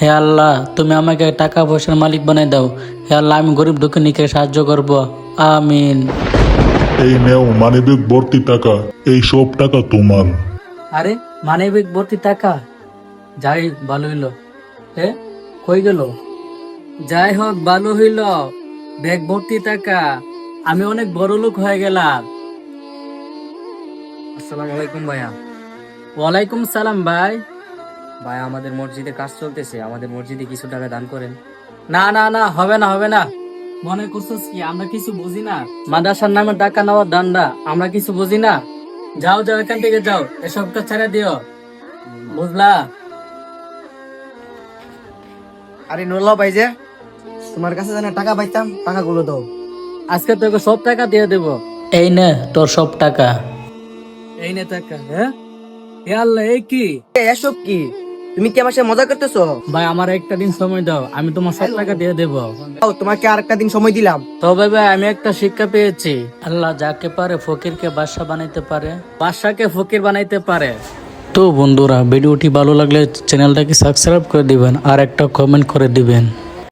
হে আল্লাহ, তুমি আমাকে টাকা পয়সার মালিক বানাই দাও। হে আল্লাহ, আমি গরিব দুঃখীকে সাহায্য করব। আমিন। এই নেও মানিব্যাগ ভর্তি টাকা, এই সব টাকা তোমার। আরে মানিব্যাগ ভর্তি টাকা, যাই ভালো হইলো। হে কই গেল? যাই হোক ভালো হইল, ব্যাগ ভর্তি টাকা, আমি অনেক বড় লোক হয়ে গেলাম। আসসালামু আলাইকুম ভাইয়া। ওয়ালাইকুম সালাম ভাই। ভাই আমাদের মসজিদে কাজ চলতেছে, আমাদের মসজিদে কিছু টাকা দান করেন। না না না, হবে না হবে না। মনে করছিস কি আমরা কিছু বুঝি না? মাদ্রাসার নামে টাকা নেওয়ার দান্দা, আমরা কিছু বুঝি না? যাও যাও, এখান থেকে যাও, এসবটা ছেড়ে দিও, বুঝলা? আরে নুরুল্লাহ ভাই যে তোমার কাছে জানা টাকা পাইতাম, টাকাগুলো দাও। আজকে তোকে সব টাকা দিয়ে দেব। এই নে তোর সব টাকা। এই নে টাকা। হ্যাঁ এ আল্লাহ, এই কি? এসব কি? তুমি কি আমার সাথে মজা করতেছো? ভাই আমার একটা দিন সময় দাও, আমি তোমার সব টাকা দিয়ে দেব। তোমাকে আর একটা দিন সময় দিলাম। তবে ভাই আমি একটা শিক্ষা পেয়েছি, আল্লাহ যাকে পারে ফকিরকে বাদশা বানাইতে পারে, বাদশাকে ফকির বানাইতে পারে। তো বন্ধুরা, ভিডিওটি ভালো লাগলে চ্যানেলটাকে সাবস্ক্রাইব করে দিবেন আর একটা কমেন্ট করে দিবেন।